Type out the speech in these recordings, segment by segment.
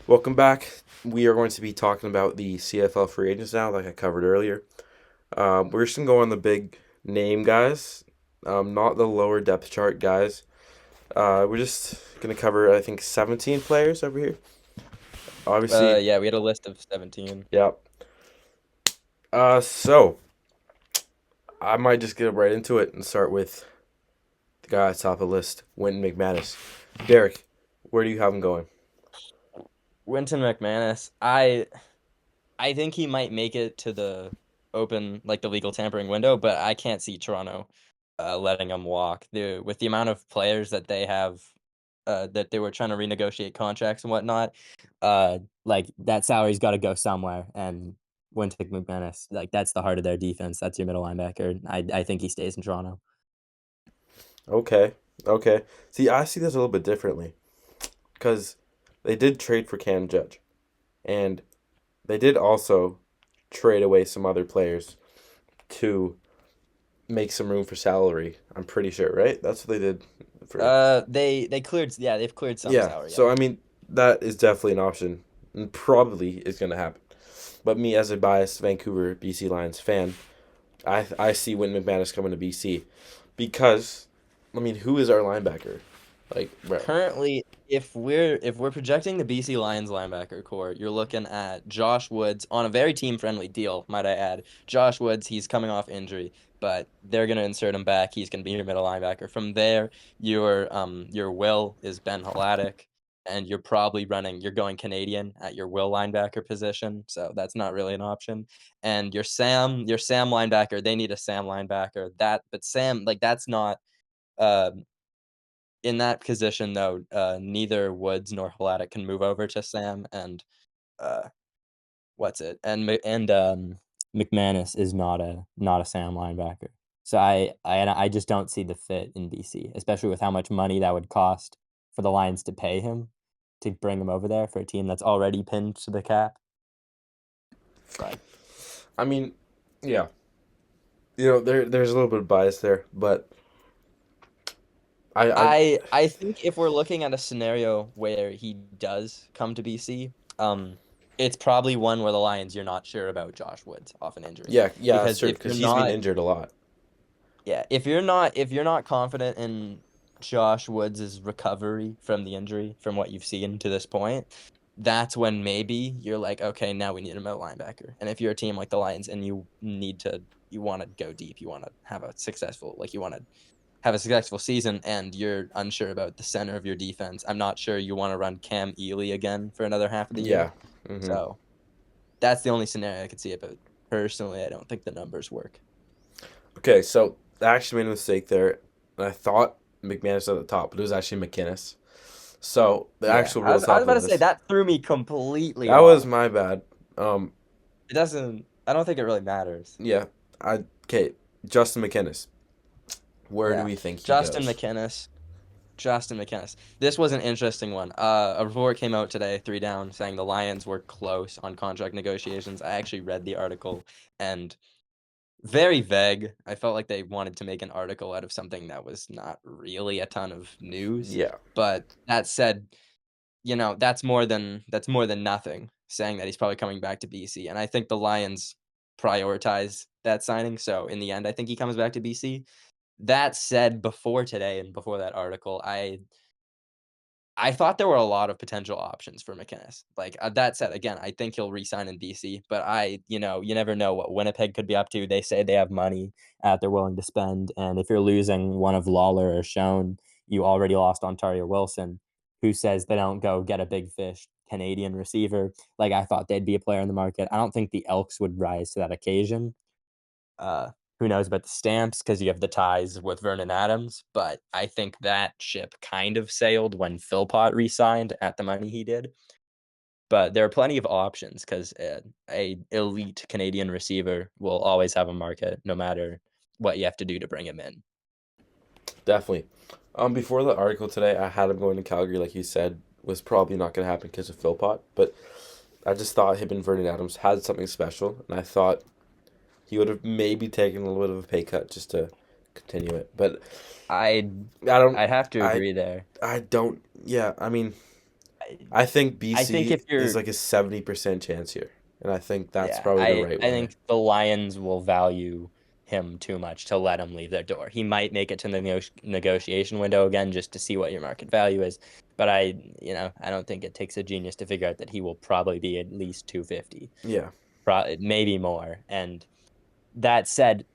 Welcome back. We are going to be talking about the CFL free agents now, like I covered earlier. We're just going to go on the big name guys, not the lower depth chart guys. We're just going to cover, I think, 17 players over here. Obviously, Yeah, we had a list of 17. yeah. So, I might just get right into it and start with the guy at the top of the list, Wynton McManus. Derek, where do you have him going? Wynton McManus, I think he might make it to the open, like the legal tampering window, but I can't see Toronto letting him walk. With the amount of players that they have, that they were trying to renegotiate contracts and whatnot, like that salary's got to go somewhere. And Wynton McManus, like that's the heart of their defense. That's your middle linebacker. I think he stays in Toronto. Okay, okay. See, I see this a little bit differently because they did trade for Cam Judge. And they did also trade away some other players to make some room for salary. I'm pretty sure, right? That's what they did for. They cleared, yeah, they've cleared some Yeah. salary. Yep. So I mean, that is definitely an option, and probably is going to happen. But me, as a biased Vancouver BC Lions fan, I see Wynton McManus coming to BC because, I mean, who is our linebacker? Like, bro. Currently, if we're projecting the BC Lions linebacker core, you're looking at Josh Woods on a very team-friendly deal, might I add. Josh Woods, he's coming off injury, but they're gonna insert him back. He's gonna be your middle linebacker. From there, your will is Ben Haladic, and you're going Canadian at your will linebacker position, so that's not really an option. And your Sam linebacker, they need a Sam linebacker. But Sam, like that's not. Uh, in that position, though, neither Woods nor Haladic can move over to Sam, and, uh, what's it? McManus is not a Sam linebacker. So I just don't see the fit in BC, especially with how much money that would cost for the Lions to pay him to bring him over there for a team that's already pinned to the cap. But I mean, yeah. There's a little bit of bias there, but I I think if we're looking at a scenario where he does come to BC, it's probably one where the Lions you're not sure about Josh Woods off an injury. yeah, that's Because true if because you're he's been not injured a lot. yeah, if you're not confident in Josh Woods' recovery from the injury from what you've seen to this point, that's when maybe you're like, okay, now we need a middle linebacker. And if you're a team like the Lions and you want to go deep, you want to have a successful like you want to have a successful season and you're unsure about the center of your defense, I'm not sure you want to run Cam Ely again for another half of the year. Yeah. Hmm. So that's the only scenario I could see it, but personally, I don't think the numbers work. Okay, so I actually made a mistake there. And I thought McManus at the top, but it was actually McInnes. So the Yeah, actual I real was I was top about of to say this. that threw me completely That was off. my bad. Um, It doesn't. I don't think it really matters. yeah. Okay. Justin McInnes. Where do Yeah, we think he Justin goes? McInnes. Justin McInnes. This was an interesting one. A report came out today, three down, saying the Lions were close on contract negotiations. I actually read the article and very vague. I felt like they wanted to make an article out of something that was not really a ton of news. Yeah, But that said, that's more than nothing, saying that he's probably coming back to BC. And I think the Lions prioritize that signing. So in the end, I think he comes back to BC. That said, before today and before that article, I thought there were a lot of potential options for McInnes. Like, that said, again, I think he'll resign in BC, but you never know what Winnipeg could be up to. They say they have money they're willing to spend, and if you're losing one of Lawler or Schoen, you already lost Ontario Wilson, who says they don't go get a big fish Canadian receiver. Like, I thought they'd be a player in the market. I don't think the Elks would rise to that occasion. Uh, who knows about the Stamps because you have the ties with Vernon Adams, but I think that ship kind of sailed when Philpott re-signed at the money he did. But there are plenty of options because a elite Canadian receiver will always have a market, no matter what you have to do to bring him in. definitely. Before the article today, I had him going to Calgary, like you said, was probably not going to happen because of Philpott. But I just thought him and Vernon Adams had something special, and I thought he would have maybe taken a little bit of a pay cut just to continue it. But I I don't. I'd have to I agree there. I don't. Yeah. I mean, I think I think BC if is you're like a 70% chance here, and I think that's Yeah, probably the I right I way. think the Lions will value him too much to let him leave their door. He might make it to the negotiation window again just to see what your market value is, but I don't think it takes a genius to figure out that he will probably be at least 250, Yeah, maybe more. And that said,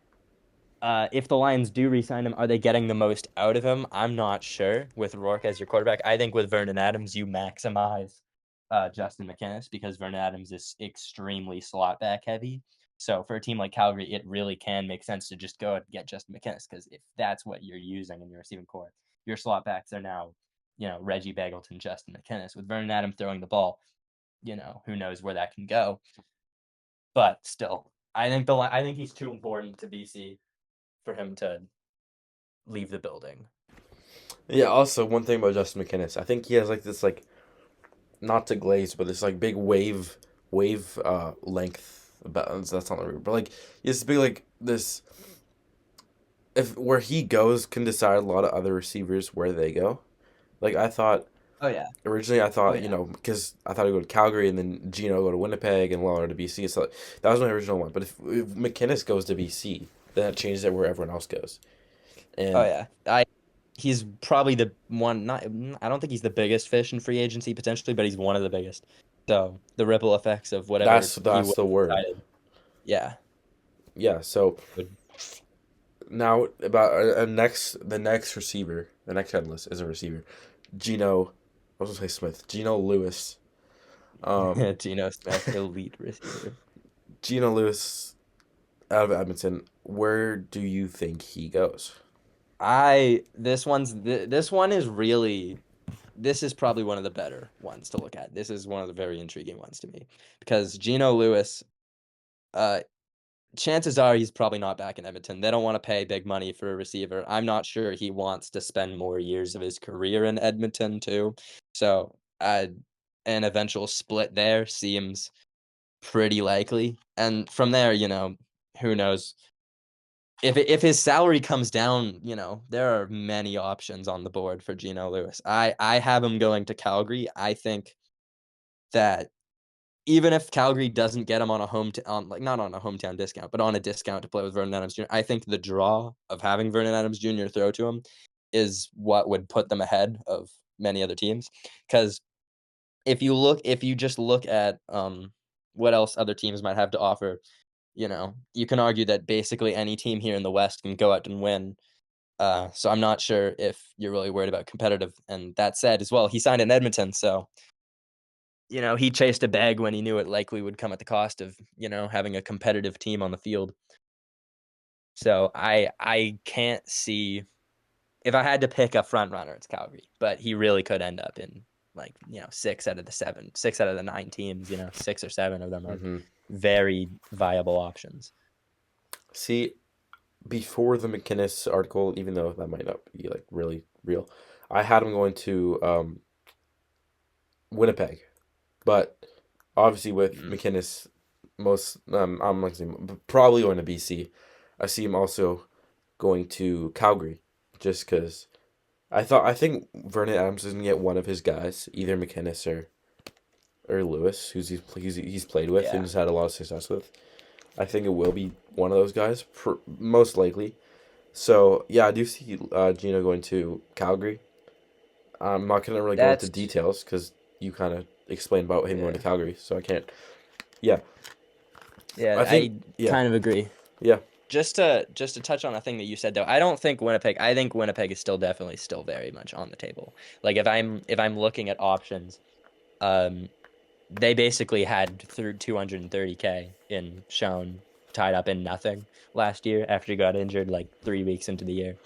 if the Lions do re-sign him, are they getting the most out of him? I'm not sure. With Rourke as your quarterback, I think with Vernon Adams, you maximize Justin McInnis because Vernon Adams is extremely slot back heavy. So for a team like Calgary, it really can make sense to just go and get Justin McInnis because if that's what you're using in your receiving core, your slot backs are now, Reggie Bagleton, Justin McInnis. With Vernon Adams throwing the ball, who knows where that can go. But still, I think he's too important to BC for him to leave the building. yeah. Also, one thing about Justin McInnis, I think he has like this like not to glaze, but this like big wave length. That's not the word, but like he has to be like this. If where he goes can decide a lot of other receivers where they go. Like I thought Oh yeah. originally, I Oh thought yeah. because I thought he'd go to Calgary and then Gino go to Winnipeg and Lawler to BC. So that was my original one. But if McInnis goes to BC, then that changes it where everyone else goes. Oh And yeah. He's probably the one not I don't think he's the biggest fish in free agency potentially, but he's one of the biggest. So the ripple effects of whatever he that's would the have word. decided. Yeah. Yeah. So Would now about the next receiver, the next head list is a receiver. Gino, I was gonna say Smith. Gino Lewis. Um, Geno Smith, elite receiver. Gino Lewis out of Edmonton. Where do you think he goes? This one is really this is probably one of the better ones to look at. This is one of the very intriguing ones to me because Geno Lewis, uh, chances are he's probably not back in Edmonton. They don't want to pay big money for a receiver. I'm not sure he wants to spend more years of his career in Edmonton too. So, an eventual split there seems pretty likely. And from there, who knows? If his salary comes down, there are many options on the board for Geno Lewis. I have him going to Calgary. I think that even if Calgary doesn't get him on a like not on a hometown discount, but on a discount to play with Vernon Adams Jr., I think the draw of having Vernon Adams Jr. throw to him is what would put them ahead of many other teams. Because if you just look at what else other teams might have to offer, you can argue that basically any team here in the West can go out and win. So I'm not sure if you're really worried about competitive. And that said, as well, he signed in Edmonton, so he chased a bag when he knew it likely would come at the cost of, having a competitive team on the field. So I can't see if I had to pick a front runner, it's Calgary, but he really could end up in like, 6 out of the 9 teams, 6 or 7 of them are Mm-hmm. very viable options. See, before the McInnes article, even though that might not be like really real, I had him going to Winnipeg, but obviously with Mm, McInnes, most I'm like saying, probably going to BC. I see him also going to Calgary, just because I think Vernon Adams is gonna get one of his guys, either McInnes or Lewis, he's played with and yeah, has had a lot of success with. I think it will be one of those guys, most likely. So yeah, I do see Gino going to Calgary. I'm not gonna really go into that's details because you kind of explained about him going to yeah, Calgary, so I can't. Yeah, yeah. I think I yeah, kind of agree. yeah, Just to touch on a thing that you said though, I don't think Winnipeg. I think Winnipeg is still definitely still very much on the table. Like if I'm looking at options, um, they basically had through 230K in shown tied up in nothing last year after he got injured like 3 weeks into the year.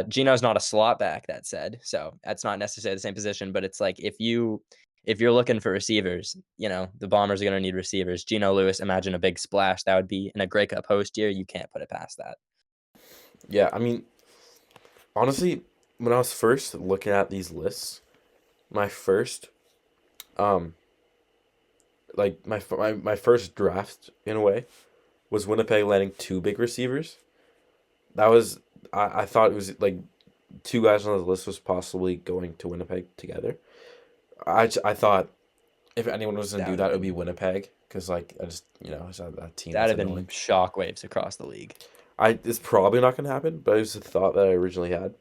Gino's not a slot back, that said, so that's not necessarily the same position, but it's like if you're looking for receivers, the Bombers are gonna need receivers. Gino Lewis, imagine a big splash that would be in a Grey Cup host year. You can't put it past that. yeah. I mean, honestly, when I was first looking at these lists, my first um my first draft in a way was Winnipeg landing two big receivers. That was I thought it was like two guys on the list was possibly going to Winnipeg together. I thought if anyone was gonna That do would that, have it would be been Winnipeg because like I just it's that team that would that's have been annoying. shockwaves across the league. It's probably not gonna happen, but it was a thought that I originally had.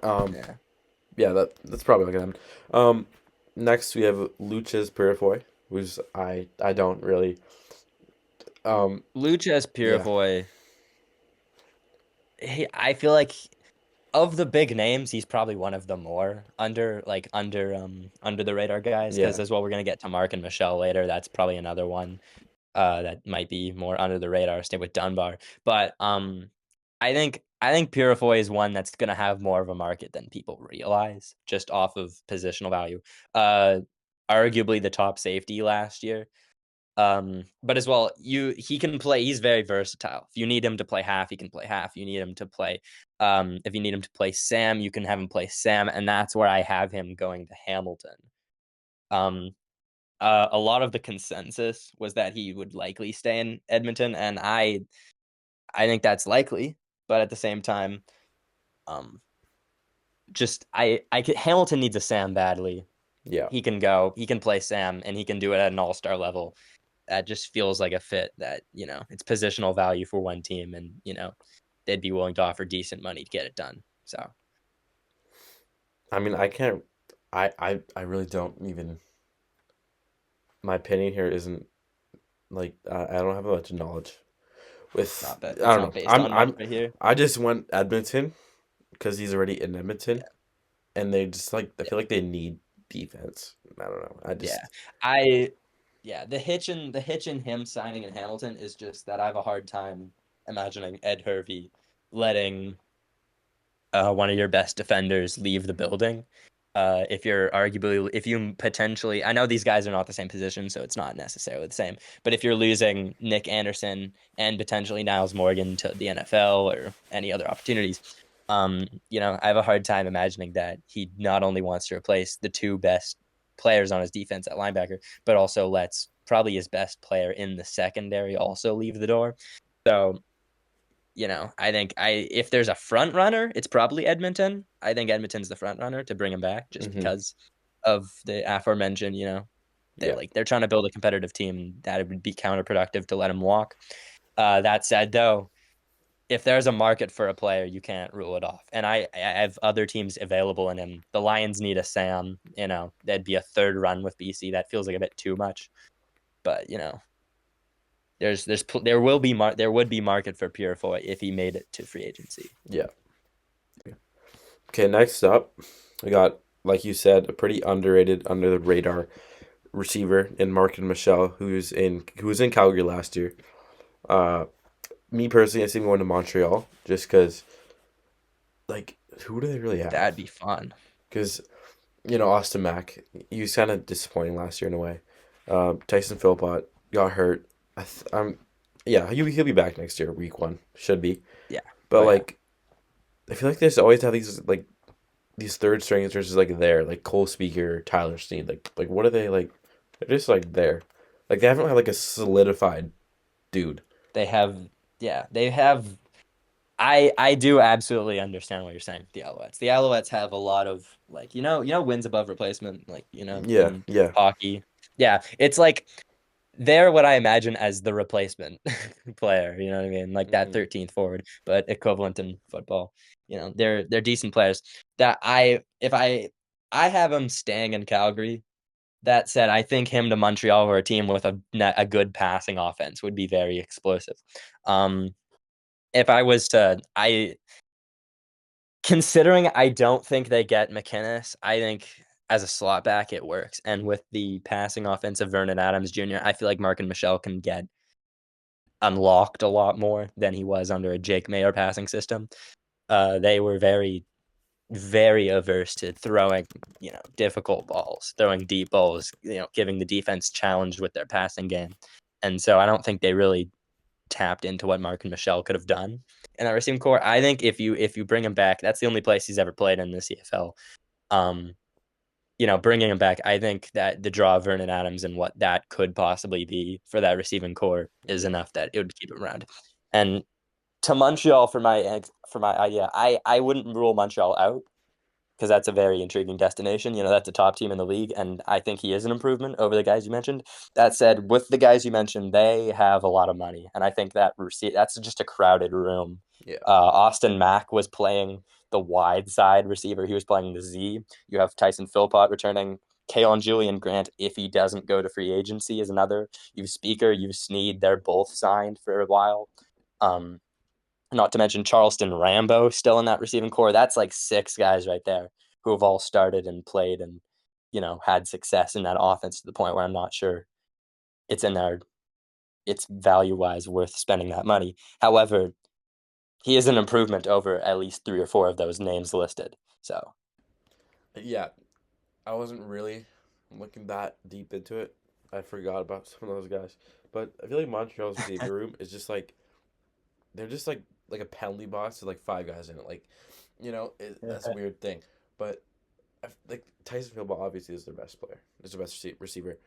Um, Yeah. yeah, that's probably not gonna happen. Next we have Luches Purifoy, who's I don't really Lucas yeah Purifoy, I feel like of the big names, he's probably one of the more under the radar guys. Because yeah as well, we're gonna get to Mark and Michelle later. That's probably another one that might be more under the radar. Stay with Dunbar, but I think Purifoy is one that's gonna have more of a market than people realize, just off of positional value. Uh, Arguably the top safety last year. But as well, he can play. He's very versatile. If you need him to play half, he can play half. You need him to play. If you need him to play Sam, you can have him play Sam, and that's where I have him going to Hamilton. Um, a lot of the consensus was that he would likely stay in Edmonton, and I think that's likely. But at the same time, um, just Hamilton needs a Sam badly. yeah. He can go. He can play Sam, and he can do it at an all-star level. That just feels like a fit that, it's positional value for one team and, they'd be willing to offer decent money to get it done. So I mean, I can't. I really don't even. My opinion here isn't like I don't have much knowledge with. I it's don't not know. based on much right here. I just went Edmonton because he's already in Edmonton, Yeah. and they just like I Yeah. feel like they need defense. I don't know. I Yeah. just I yeah, the hitch in him signing in Hamilton is just that I have a hard time imagining Ed Hervey letting one of your best defenders leave the building. If you potentially, I know these guys are not the same position, so it's not necessarily the same. But if you're losing Nick Anderson and potentially Niles Morgan to the NFL or any other opportunities, I have a hard time imagining that he not only wants to replace the two best players on his defense at linebacker, but also lets probably his best player in the secondary also leave the door. So I think if there's a front runner, it's probably Edmonton. I think Edmonton's the front runner to bring him back just hmm because of the aforementioned, yeah. they're trying to build a competitive team that it would be counterproductive to let him walk. That said though, if there's a market for a player, you can't rule it off. And I have other teams available in him. The Lions need a Sam, that'd be a third run with BC. That feels like a bit too much. But there would be market for Purifoy if he made it to free agency. Yeah. Okay, next up, we got like you said, a pretty underrated, under the radar receiver in Mark and Michelle, who was in Calgary last year. Uh, Me personally, I see him going to Montreal just because, like, who do they really have? That'd be fun. Because Austin Mack, he was kind of disappointing last year in a way. Tyson Philpott got hurt. Yeah, he'll be back next year, week one should be. Yeah. But Oh yeah. like, I feel like they just always have these third stringers just like there, like Cole Speaker, Tyler Snead. Like what are they like? They're just like there. Like they haven't had like a solidified dude. They have they have I do absolutely understand what you're saying with the Alouettes. The Alouettes have a lot of like wins above replacement, like, Yeah, in yeah. hockey. Yeah. It's like they're what I imagine as the replacement player, you know what I mean? Like that hmm 13th forward, but equivalent in football. They're decent players that I have them staying in Calgary. That said, I think him to Montreal or a team with a good passing offense would be very explosive. Um, if I was to, I considering I don't think they get McInnes, I think as a slot back it works. And with the passing offense of Vernon Adams Jr., I feel like Mark and Michelle can get unlocked a lot more than he was under a Jake Mayer passing system. They were very very averse to throwing, difficult balls, throwing deep balls, giving the defense challenge with their passing game. And so I don't think they really tapped into what Mark and Michelle could have done in that receiving core. I think if you bring him back, that's the only place he's ever played in the CFL. Um, bringing him back, I think that the draw of Vernon Adams and what that could possibly be for that receiving core is enough that it would keep him around. And to Montreal for my idea, I wouldn't rule Montreal out. because that's a very intriguing destination. That's a top team in the league, and I think he is an improvement over the guys you mentioned. That said, with the guys you mentioned, they have a lot of money, and I think that's just a crowded room. Yeah. Austin Mack was playing the wide side receiver. He was playing the Z. You have Tyson Philpott returning. Kalen Julian Grant, if he doesn't go to free agency, is another. You've Speaker, you've Snead. They're both signed for a while. Um, Not to mention Charleston Rambo still in that receiving core. That's like six guys right there who have all started and played and had success in that offense to the point where I'm not sure it's in there. It's value wise worth spending that money. However, he is an improvement over at least three or four of those names listed. So Yeah, I wasn't really looking that deep into it. I forgot about some of those guys. But I feel like Montreal's receiver room is just like they're just like a penalty box with like five guys in it. Like, that's a weird thing. But like Tyson Philbot obviously is their best player. Is their best receiver.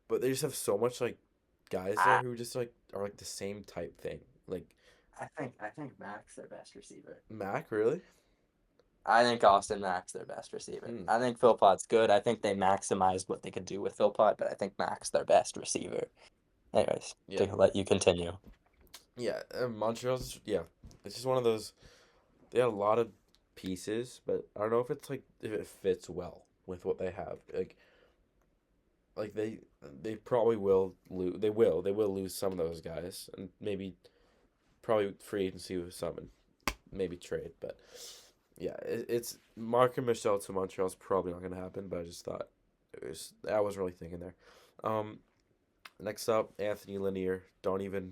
But they just have so much like guys there I, who just like are like the same type thing. Like I think Mack's their best receiver. Mac, really? I think Austin Mack's their best receiver. Hmm. I think Philpott's good. I think they maximized what they could do with Philpott, but I think Mack's their best receiver. Anyways, Yeah. to let you continue. Yeah. Montreal's yeah. It's just one of those. They had a lot of pieces, but I don't know if it's like if it fits well with what they have. Like they probably will lose. They will lose some of those guys, and maybe probably free agency with some, and maybe trade. But yeah, it's Mark and Michelle to Montreal's probably not gonna happen. But I just thought I wasn't really thinking there. Um, Next up, Anthony Lanier. Don't even.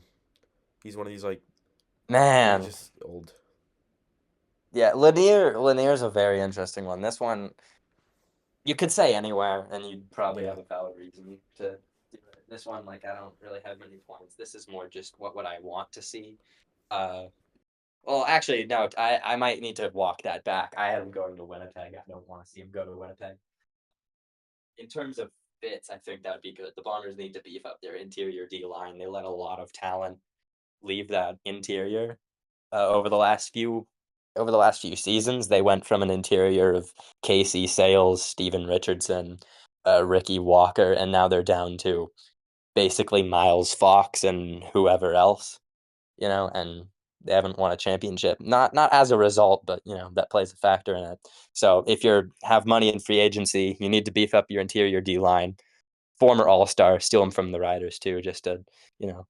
He's one of these like he's Man, just old. yeah, Lanier's a very interesting one. This one you could say anywhere, and you'd probably Yeah. have a valid reason to do it. This one, like, I don't really have many points. This is more just what would I want to see. Uh, well, actually, no, I might need to walk that back. I had him going to Winnipeg. I don't want to see him go to Winnipeg. In terms of fits, I think that would be good. The Bombers need to beef up their interior D line. They let a lot of talent leave that interior over the last few seasons. They went from an interior of Casey Sales, Steven Richardson, Ricky Walker, and now they're down to basically Miles Fox and whoever else, and they haven't won a championship. Not as a result, but that plays a factor in it. So if you have money in free agency, you need to beef up your interior D line. Former All Star, steal him from the Riders too, you know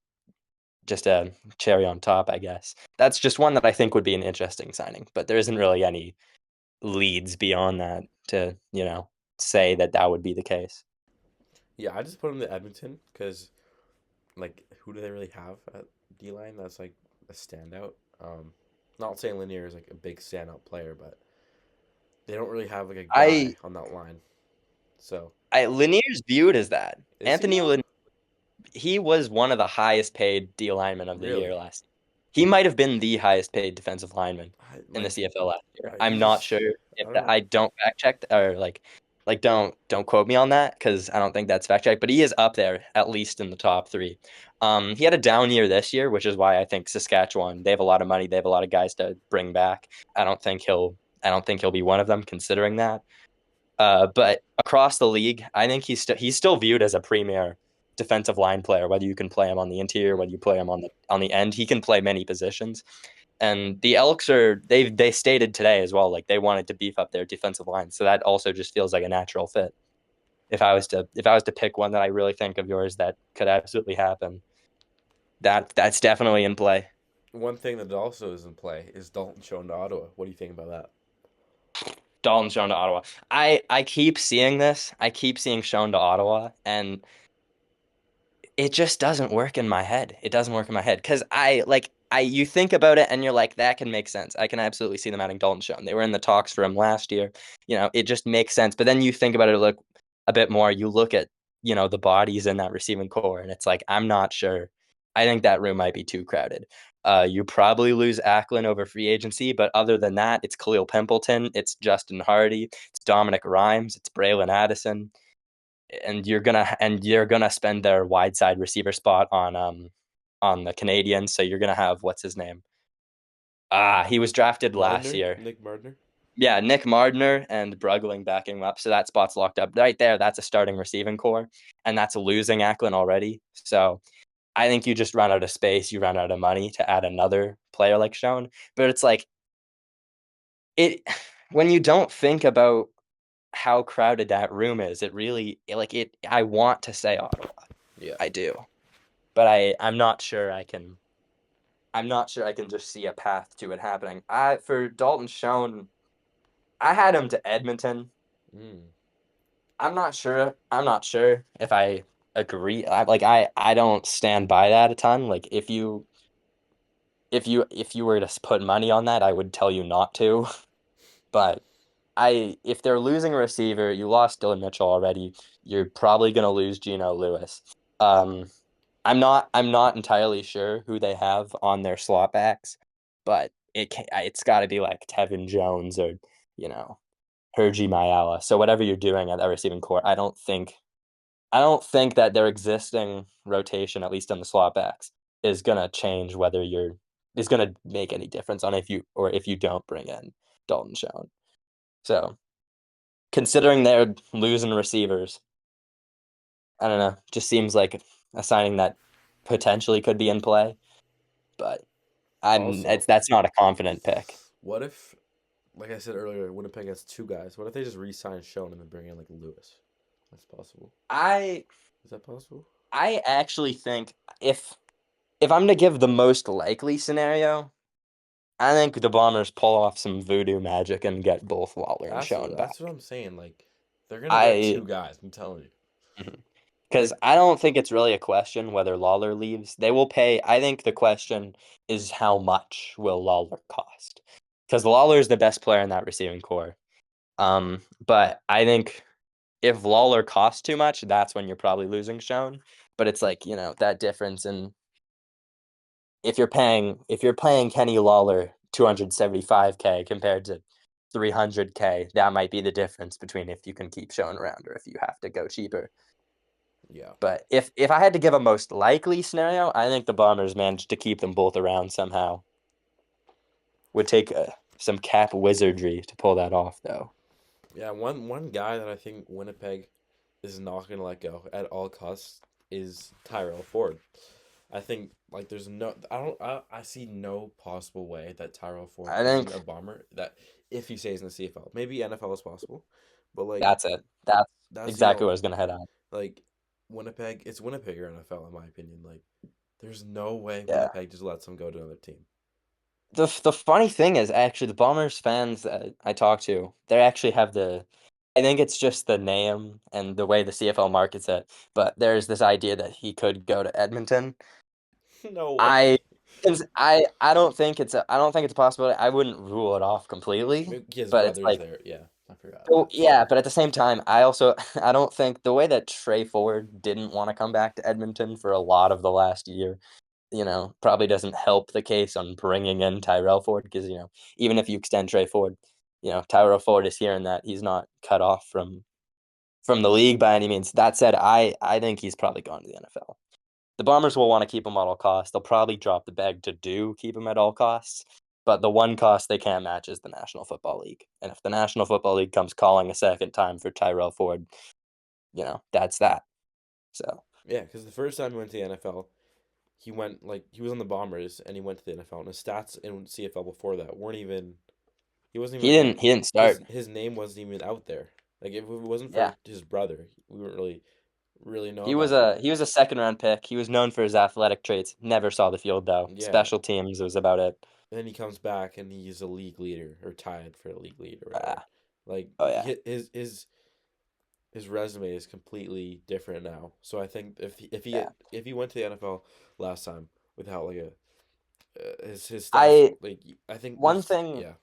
just a cherry on top, I guess. That's just one that I think would be an interesting signing, but there isn't really any leads beyond that to, say that that would be the case. Yeah, I just put him to Edmonton because like who do they really have at D line that's like a standout? Not saying Lanier is like a big standout player, but they don't really have like a I guy on that line. So I Lanier's viewed as that. is he Anthony though? Lanier, he was one of the highest paid D linemen of the year Really? last year. He might have been the highest paid defensive lineman in the Like CFL last year. he I'm not just sure I if don't that, know. I don't fact check or like don't quote me on that because I don't think that's fact check, but he is up there at least in the top three. He had a down year this year, which is why I think Saskatchewan, they have a lot of money, they have a lot of guys to bring back. I don't think he'll be one of them considering that. But across the league, I think he's still viewed as a premier defensive line player. Whether you can play him on the interior, Hmm. whether you play him on the end, he can play many positions. And the Elks they stated today as well, like they wanted to beef up their defensive line. So that also just feels like a natural fit. If I was to pick one that I really think of yours that could absolutely happen, that's definitely in play. One thing that also is in play is Dalton shown to Ottawa. What do you think about that? Dalton shown to Ottawa. I keep seeing this. I keep seeing shown to Ottawa, and it just doesn't work in my head. It doesn't work in my head because you think about it and you're like that can make sense. I can absolutely see them adding Dalton Schoen. They were in the talks for him last year. It just makes sense. But then you think about it look a bit more. You look at the bodies in that receiving core, and it's like I'm not sure. I think that room might be too crowded. You probably lose Ackland over free agency, but other than that, it's Khalil Pimpleton, it's Justin Hardy, it's Dominic Rhymes, it's Braylon Addison, and you're gonna spend their wide side receiver spot on the Canadians. So you're gonna have what's his name? He was drafted last Mardner? year. Nick Mardner? Yeah, Nick Mardner and Brugling backing him up. So that spot's locked up. Right there, that's a starting receiving core, and that's losing Ackland already. So I think you just run out of space, you run out of money to add another player like Schoen. But it's like it when you don't think about how crowded that room is, it really like it I want to say Ottawa. Yeah. I do. But I'm not sure I can just see a path to it happening. I for Dalton Schoen, I had him to Edmonton. Mm. I'm not sure if I agree. I don't stand by that a ton. Like if you were to put money on that, I would tell you not to. But I if they're losing a receiver, you lost Dylan Mitchell already. You're probably gonna lose Geno Lewis. Um, I'm not entirely sure who they have on their slot backs, but it's got to be like Tevin Jones or you know Hergy Mayala. So whatever you're doing at that receiving core, I don't think that their existing rotation, at least on the slot backs, is gonna change whether you're is gonna make any difference on if you don't bring in Dalton Schoen. So considering they're losing receivers, I don't know, just seems like a signing that potentially could be in play, but I'm Also, it's that's not a confident pick. what if, like I said earlier, Winnipeg has two guys. What if they just re-sign Schoen and then bring in like Lewis? That's possible. I Is that possible? I actually think if I'm to give the most likely scenario, I think the Bombers pull off some voodoo magic and get both Waller and Schoen That's what back. I'm saying. Like, they're gonna get I two guys. I'm telling you. Because Like, I don't think it's really a question whether Lawler leaves. They will pay. I think the question is how much will Lawler cost? Because Lawler is the best player in that receiving core. But I think if Lawler costs too much, that's when you're probably losing Schoen. But it's like, that difference in if you're paying Kenny Lawler 275K compared to 300K, that might be the difference between if you can keep Schoen around or if you have to go cheaper. yeah, But if I had to give a most likely scenario, I think the Bombers managed to keep them both around somehow. Would take some cap wizardry to pull that off, though. yeah. One guy that I think Winnipeg is not gonna let go at all costs is Tyrell Ford. I think like there's no I see no possible way that Tyrell Ford I isn't think a bomber that if he stays in the CFL. Maybe NFL is possible. But like that's it. That's that's the exactly what only I was gonna head on. like Winnipeg it's Winnipeg or NFL in my opinion. Like there's no way Yeah. Winnipeg just lets him go to another team. The funny thing is actually the Bombers fans that I talk to, they actually have I think it's just the name and the way the CFL markets it, but there's this idea that he could go to Edmonton. No way. I I don't think it's a possibility. I wouldn't rule it off completely, His but it's brother's like there. Yeah, I forgot oh that. yeah, but at the same time, I also I don't think the way that Trey Ford didn't want to come back to Edmonton for a lot of the last year, probably doesn't help the case on bringing in Tyrell Ford because even if you extend Trey Ford, Tyrell Ford is hearing that he's not cut off from the league by any means. That said, I think he's probably gone to the NFL. The Bombers will want to keep him at all costs. They'll probably drop the bag to keep him at all costs. But the one cost they can't match is the National Football League. And if the National Football League comes calling a second time for Tyrell Ford, that's that. So Yeah, because the first time he went to the NFL, he went like he was on the Bombers and he went to the NFL. And his stats in CFL before that weren't even. He wasn't even like he didn't his start. his name wasn't even out there. Like if it wasn't Yeah. for his brother, we wouldn't really know He was about him. a second round pick. He was known for his athletic traits. Never saw the field though. Yeah, Special teams was about it. and then he comes back and he's a league leader or tied for a league lead or whatever. Ah, Like oh yeah. his resume is completely different now. So I think Yeah. if he went to the NFL last time without like a his stats I like I think one there's thing yeah.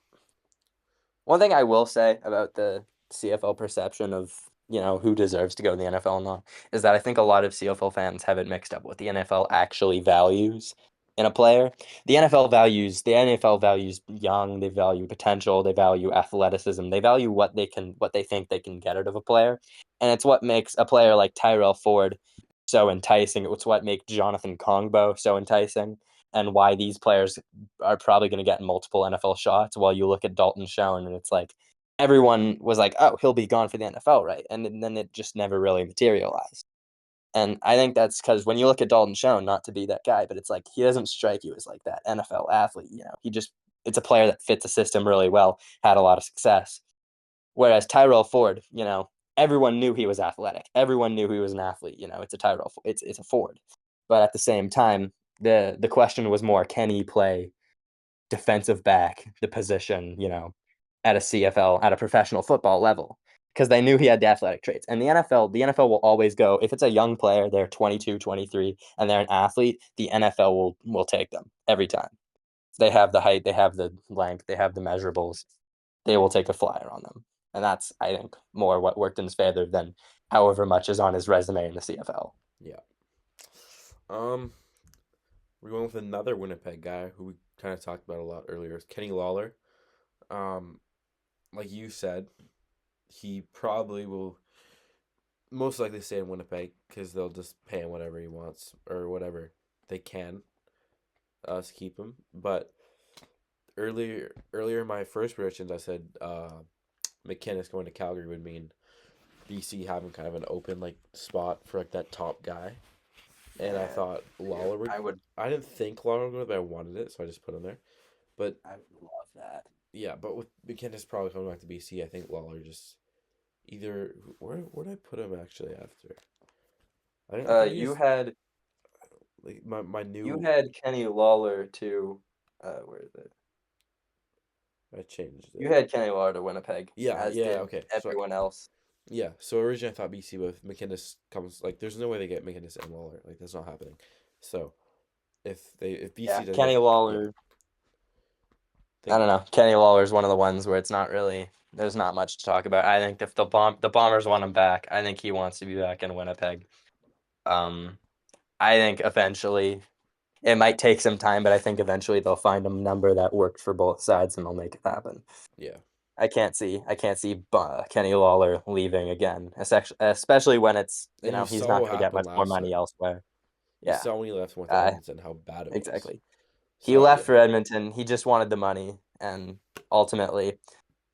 One thing I will say about the CFL perception of, who deserves to go to the NFL and not, is that I think a lot of CFL fans have it mixed up what the NFL actually values in a player. The NFL values young, they value potential, they value athleticism, they value what they think they can get out of a player. And it's what makes a player like Tyrell Ford so enticing. It's what makes Jonathan Kongbo so enticing. and why these players are probably going to get multiple NFL shots. While you look at Dalton Schoen, and it's like everyone was like, "Oh, he'll be gone for the NFL, right?" And then it just never really materialized. And I think that's because when you look at Dalton Schoen, not to be that guy, but it's like he doesn't strike you as like that NFL athlete. He just it's a player that fits the system really well, had a lot of success. Whereas Tyrell Ford, everyone knew he was athletic. Everyone knew he was an athlete. It's a it's a Ford. But at the same time, the question was more, can he play defensive back, the position, at a CFL, at a professional football level? Because they knew he had the athletic traits. And the NFL will always go, if it's a young player, they're 22, 23, and they're an athlete, the NFL will take them every time. They have the height, they have the length, they have the measurables. They will take a flyer on them. And that's, I think, more what worked in his favor than however much is on his resume in the CFL. Yeah. Um, we're going with another Winnipeg guy who we kind of talked about a lot earlier. Kenny Lawler. Um, like you said, he probably will most likely stay in Winnipeg because they'll just pay him whatever he wants or whatever they can to keep him. But earlier, my first predictions, I said McKinnis going to Calgary would mean BC having kind of an open like spot for like that top guy. And I Yeah, thought Lawler would. I would I didn't think Lawler would go, but I wanted it, so I just put him there. But I would love that. yeah, but with McKinnis probably coming back to BC, I think Lawler just either where did I put him actually after? I thought he You was had like my you new. had Kenny Lawler to where is it? I changed You it. had Kenny Lawler to Winnipeg, Yeah, as yeah, did okay. So everyone else. yeah, so originally I thought BC, but if McKinnis comes, like, there's no way they get McKinnis and Lawler. Like, that's not happening. So if Yeah, BC does Kenny get, yeah, Lawler. I think don't know. Kenny Lawler is one of the ones where it's not really. There's not much to talk about. I think if the Bombers want him back, I think he wants to be back in Winnipeg. Um, I think eventually it might take some time, but I think eventually they'll find a number that works for both sides and they'll make it happen. yeah, I can't see Kenny Lawler leaving again, especially when it's and you he's saw not what going to get happened much more last money time. elsewhere. You Yeah, saw when he left and went to uh, Edmonton how bad it was. exactly. He So left yeah, for Edmonton. He just wanted the money, and ultimately,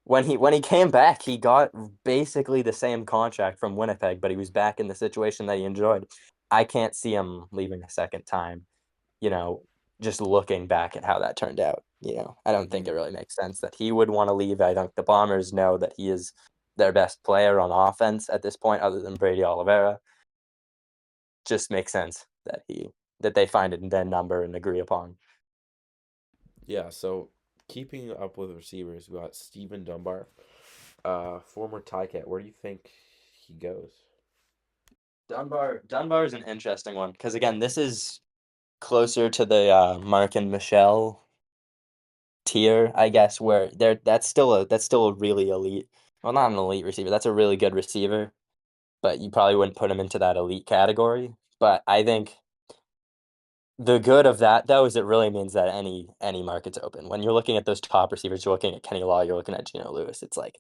when he came back, he got basically the same contract from Winnipeg, but he was back in the situation that he enjoyed. I can't see him leaving a second time. You know, just looking back at how that turned out. I don't think hmm it really makes sense that he would want to leave. I think the Bombers know that he is their best player on offense at this point, other than Brady Oliveira. Just makes sense that they find it in their number and agree upon. yeah. So keeping up with receivers, we got Steven Dunbar, former Ticat. Where do you think he goes? Dunbar is an interesting one because again, this is closer to the Mark and Michelle tier, I guess, where that's still a really elite. Well, not an elite receiver. That's a really good receiver, but you probably wouldn't put him into that elite category. But I think the good of that though is it really means that any market's open. When you're looking at those top receivers, you're looking at Kenny Law, you're looking at Geno Lewis. It's like,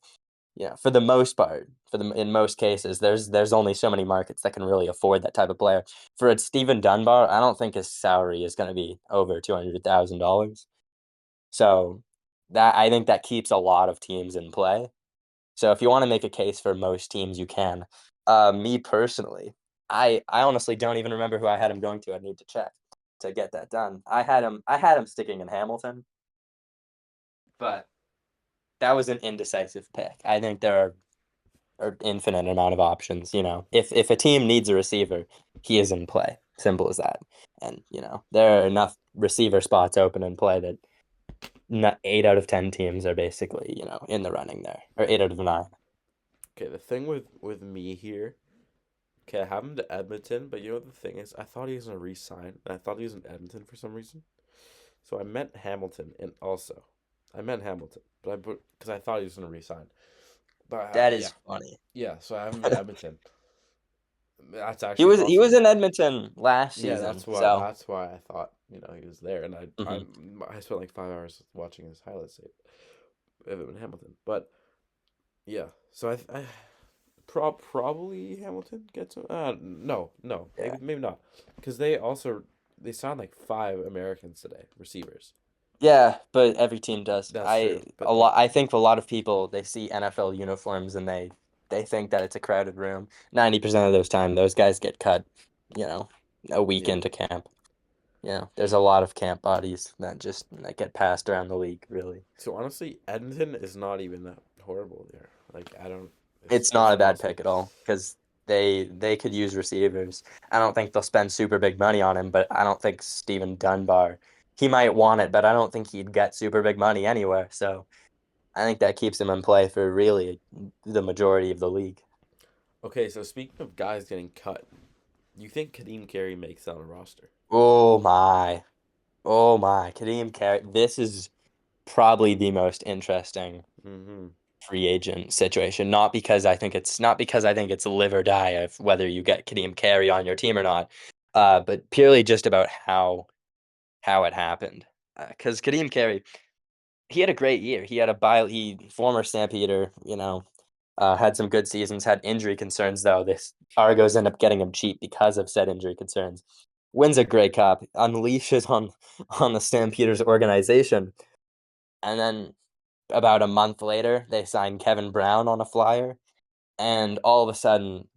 for the most part, in most cases, there's only so many markets that can really afford that type of player. For a Steven Dunbar, I don't think his salary is going to be over $200,000. So that I think that keeps a lot of teams in play. So if you want to make a case for most teams, you can. Me personally, I honestly don't even remember who I had him going to. I need to check to get that done. I had him sticking in Hamilton, but that was an indecisive pick. I think there are infinite amount of options. If a team needs a receiver, he is in play. Simple as that. And there are enough receiver spots open in play that not 8 out of 10 teams are basically in the running there, or 8 out of 9. Okay, the thing with me here. Okay, I have him to Edmonton, but you know what the thing is? I thought he was gonna re-sign, and I thought he was in Edmonton for some reason. So I meant Hamilton, and also I meant Hamilton, but I put because I thought he was gonna re-sign. But That yeah, is funny. yeah. So I have him in Edmonton. That's He actually was he was possible. in Edmonton last Yeah, season, that's why. so That's why I thought he was there, and mhm. I spent like 5 hours watching his highlights of him in Hamilton. But yeah, so I probably Hamilton gets him. No, Yeah. maybe not, because they also they signed like five Americans today, receivers. Yeah, but every team does. That's true, A but lot. I think a lot of people they see NFL uniforms and they think that it's a crowded room. 90% of those time, those guys get cut. You know, a week yeah. into camp. There's a lot of camp bodies that get passed around the league. Really, So honestly, Edmonton is not even that horrible there. Like I don't, it's it's not a bad awesome. pick at all because they could use receivers. I don't think they'll spend super big money on him, but I don't think Steven Dunbar. He might want it, but I don't think he'd get super big money anywhere. So. I think that keeps him in play for really the majority of the league. Okay, so speaking of guys getting cut, you think Kadeem Carey makes it on a roster? Oh my. Oh my. Kadeem Carey. This is probably the most interesting Mm-hmm. free agent situation. Not because I think it's live or die of whether you get Kadeem Carey on your team or not, but purely just about how it happened. Because Kadeem Carey, he had a great year. He former Stampeder, had some good seasons, had injury concerns though. This Argos end up getting him cheap because of said injury concerns. Wins a Grey Cup, unleashes on the Stampeders organization, and then about a month later, they sign Kevin Brown on a flyer, and all of a sudden,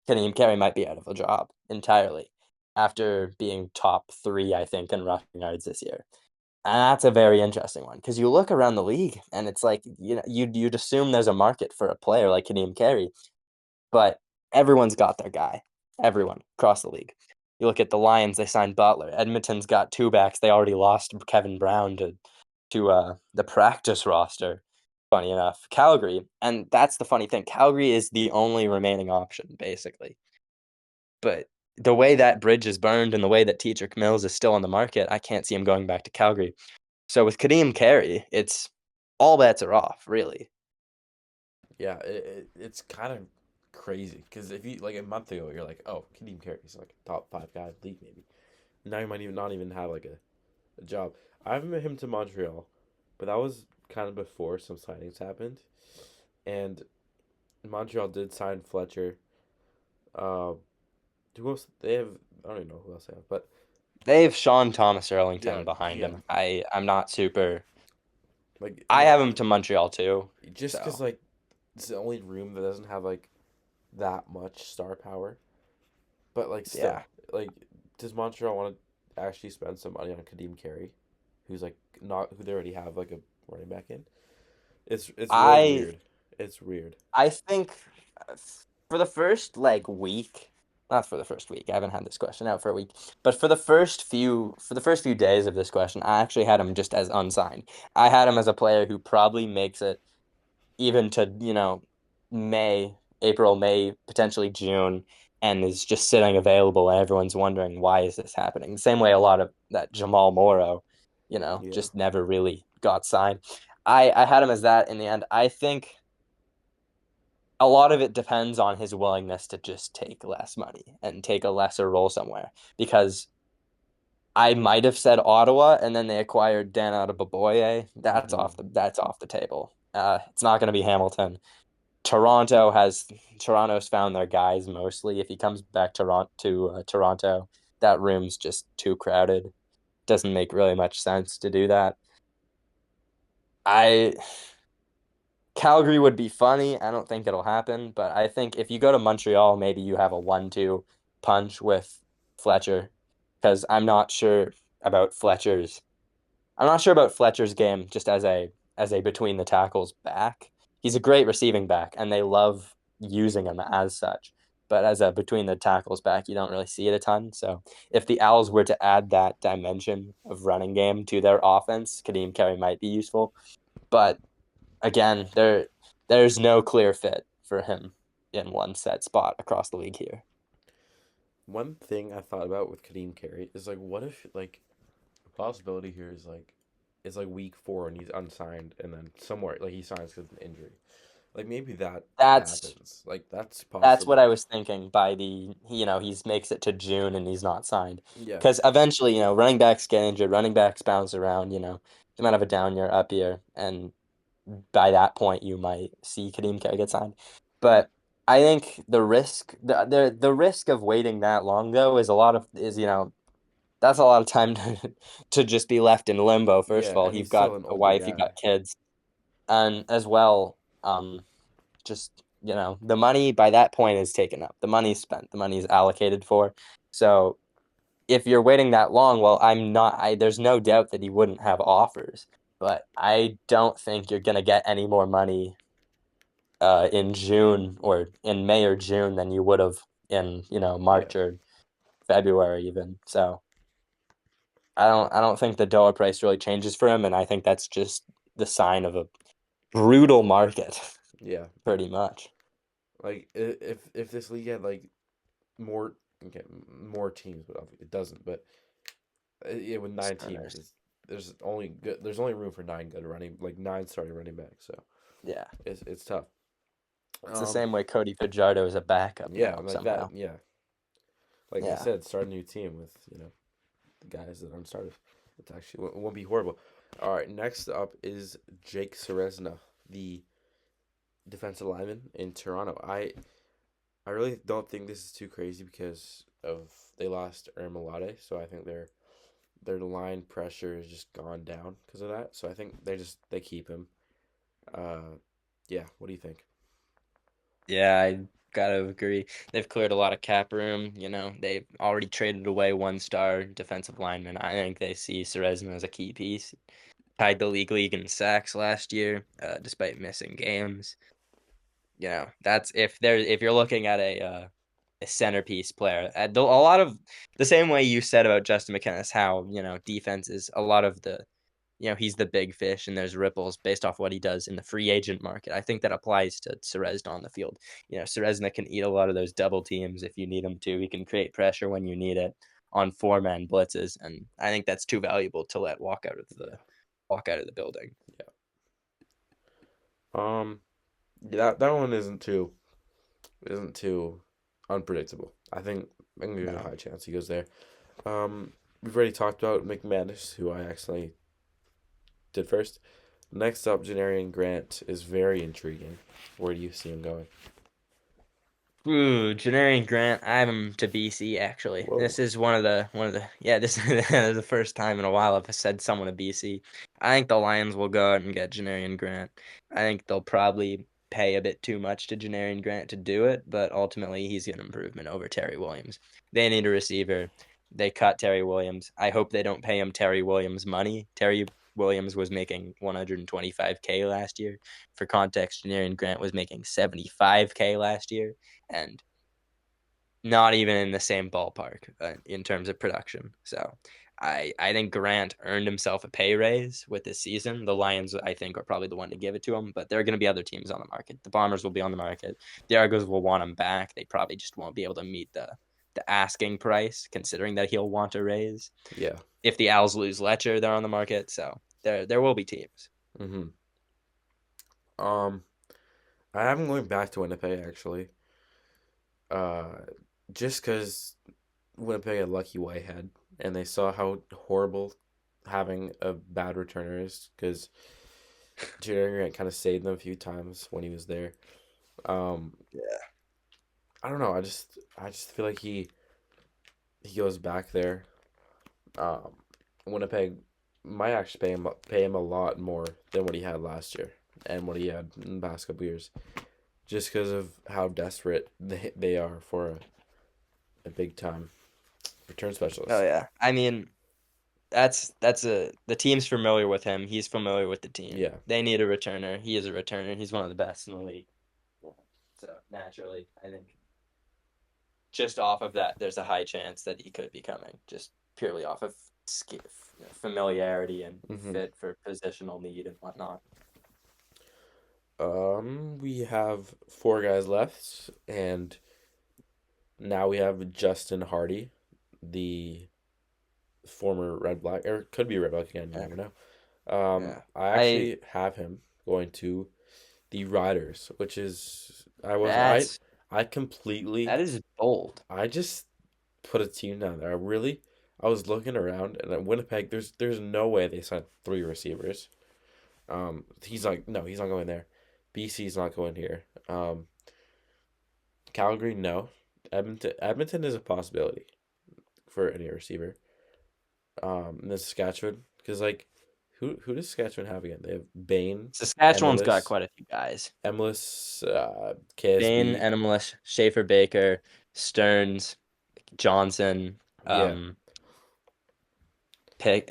Kadeem Carey might be out of a job entirely after being top three, I think, in rushing yards this year. And that's a very interesting one because you look around the league and it's like you'd assume there's a market for a player like Kadeem Carey, but everyone's got their guy. Everyone across the league. You look at the Lions; they signed Butler. Edmonton's got two backs. They already lost Kevin Brown to the practice roster. Funny enough, Calgary, and that's the funny thing. Calgary is the only remaining option, basically. But the way that bridge is burned and the way that Teacher Mills is still on the market, I can't see him going back to Calgary. So with Kadeem Carey, it's all bets are off, really. Yeah, it's kind of crazy because if you like a month ago, you're like, oh, Kadeem Carey's like a top five guy in the league maybe. Now you might even not even have like a job. I've met him to Montreal, but that was kind of before some signings happened, and Montreal did sign Fletcher. Uh, who else? They have I don't even know who else they have, but They have Sean Thomas yeah, Erlington behind yeah, him. I'm not super. like I have him to Montreal too. just because So like it's the only room that doesn't have like that much star power. But like still, yeah, like does Montreal want to actually spend some money on Kadeem Carey, who's like not who they already have like a running back in? It's really I weird. It's weird. I think for the first like week, not for the first week. I haven't had this question out for a week, but for the first few days of this question, I actually had him just as unsigned. I had him as a player who probably makes it even to, May, April, May, potentially June, and is just sitting available, and everyone's wondering why is this happening. The same way a lot of that Jamal Morrow, Yeah. just never really got signed. I had him as that in the end. I think a lot of it depends on his willingness to just take less money and take a lesser role somewhere. Because I might have said Ottawa, and then they acquired Dan Adeboboye. Mm-hmm. That's off the table. It's not going to be Hamilton. Toronto's found their guys mostly. If he comes back to Toronto, that room's just too crowded. Doesn't make really much sense to do that. I Calgary would be funny. I don't think it'll happen, but I think if you go to Montreal, maybe you have a 1-2 punch with Fletcher, because about Fletcher's I'm not sure about Fletcher's game just as a between the tackles back. He's a great receiving back, and they love using him as such. But as a between the tackles back, you don't really see it a ton. So if the Owls were to add that dimension of running game to their offense, Kadeem Carey might be useful. But again, there's no clear fit for him in one set spot across the league here. One thing I thought about with Kadeem Carey is like, what if like the possibility here is like it's like week four and he's unsigned and then somewhere like he signs because of an injury. Like maybe that That's happens. Like that's That's what possible. I was thinking by he's makes it to June and he's not signed. Yeah. Because eventually, running backs get injured, running backs bounce around, they might have a down year, up year, and by that point you might see Kadeem Carey get signed. But I think the risk of waiting that long though is a lot of is that's a lot of time to just be left in limbo. First Yeah, of all, and you've he's got still an a older wife, you've guy. got kids, and as well, just the money by that point is taken up. The money's spent. The money is allocated for. So if you're waiting that long, well, I'm not. There's no doubt that he wouldn't have offers, but I don't think you're gonna get any more money in June or in May or June than you would have in Yeah, March or February even. So I don't think the dollar price really changes for him, and I think that's just the sign of a brutal market, yeah. pretty much. Like if this league had like more okay, more teams, but it doesn't. But yeah, with nine teams, Starters. there's only room for nine starting running backs. So Yeah. it's tough. It's the Um, same way Cody Fajardo is a backup yeah, now like that. somehow. Yeah, like I Yeah. said, start a new team with the guys that aren't starters. It won't be horrible. All right, next up is Jake Ceresna, the defensive lineman in Toronto. I really don't think this is too crazy because of they lost Ermolade, so I think their line pressure has just gone down because of that. So I think they keep him. Uh, yeah. What do you think? Yeah, I gotta agree. They've cleared a lot of cap room. They've already traded away one-star defensive lineman. I think they see Ceresna as a key piece. Tied the league in sacks last year, despite missing games. That's if you're looking at a centerpiece player. A lot of the same way you said about Justin McKennis, how defense is a lot of he's the big fish and there's ripples based off what he does in the free agent market. I think that applies to Ceresna on the field. Ceresna can eat a lot of those double teams if you need him to. He can create pressure when you need it on four-man blitzes, and I think that's too valuable to let Yeah. walk out of the building. Yeah. Um. That one isn't too unpredictable. I think there's a No. high chance he goes there. We've already talked about McManus, who I actually did first. Next up, Janarian Grant is very intriguing. Where do you see him going? Ooh, Janarian Grant. I have him to BC actually. Whoa. This is one of the yeah. This is the first time in a while I've said someone to BC. I think the Lions will go out and get Janarian Grant. I think they'll probably pay a bit too much to Janarian Grant to do it, but ultimately he's an improvement over Terry Williams. They need a receiver. They cut Terry Williams. I hope they don't pay him Terry Williams money. Terry Williams was making 125K last year. For context, Janarian Grant was making 75K last year and not even in the same ballpark in terms of production. So I think Grant earned himself a pay raise with this season. The Lions, I think, are probably the one to give it to him, but there are going to be other teams on the market. The Bombers will be on the market. The Argos will want him back. They probably just won't be able to meet the asking price, considering that he'll want a raise. Yeah. If the Owls lose Letcher, they're on the market. So there will be teams. Mm-hmm. Um, I am going back to Winnipeg actually. Uh, just because Winnipeg had Lucky Whitehead, and they saw how horrible having a bad returner is. Because Jared Grant kind of saved them a few times when he was there. Um, I don't know. I just feel like he goes back there. Um, Winnipeg might actually pay him a lot more than what he had last year and what he had in the past couple years, just because of how desperate they are for a big time return Oh specialist. yeah, I mean that's the team's familiar with him. He's familiar with the team. Yeah, They need a returner. He is a returner. He's one of the best in the league. Yeah. So naturally, I think just off of that, there's a high chance that he could be coming, just purely off of familiarity and hmm fit for positional need and whatnot. We have four guys left, and now we have Justin Hardy, the former Red Black, or could be Red Black again. You Yeah, never know. yeah. I I actually have him going to the Riders, which is I was that's I completely that is bold. I just put a team down there. I was looking around and at Winnipeg. There's no way they signed three receivers. He's like no, he's not going there. BC's not going here. Calgary no. Edmonton is a possibility for any receiver. in the Saskatchewan because like who does Saskatchewan have again? They have Bain, Saskatchewan's got Emilus, quite a few guys. Bain, KSB. Enimlish, Schaefer Baker, Stearns, Johnson, Yeah. um, Pick,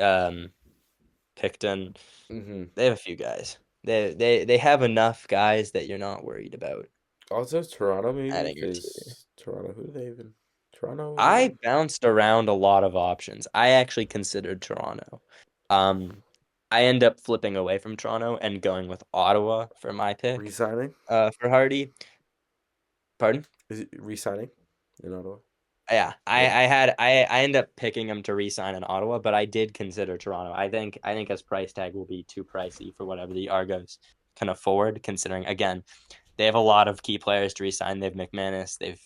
Picton. Mm-hmm. They have a few guys. They have enough guys that you're not worried about Also Toronto maybe adding your tier. because Toronto who do they even Toronto. I bounced around a lot of options. I actually considered Toronto. Um, I end up flipping away from Toronto and going with Ottawa for my pick. Resigning? For Hardy. Pardon? Is it resigning in Ottawa? Yeah, Yeah. I end up picking him to re-sign in Ottawa, but I did consider Toronto. I think his price tag will be too pricey for whatever the Argos can afford, considering again, they have a lot of key players to re-sign. They've McManus, they've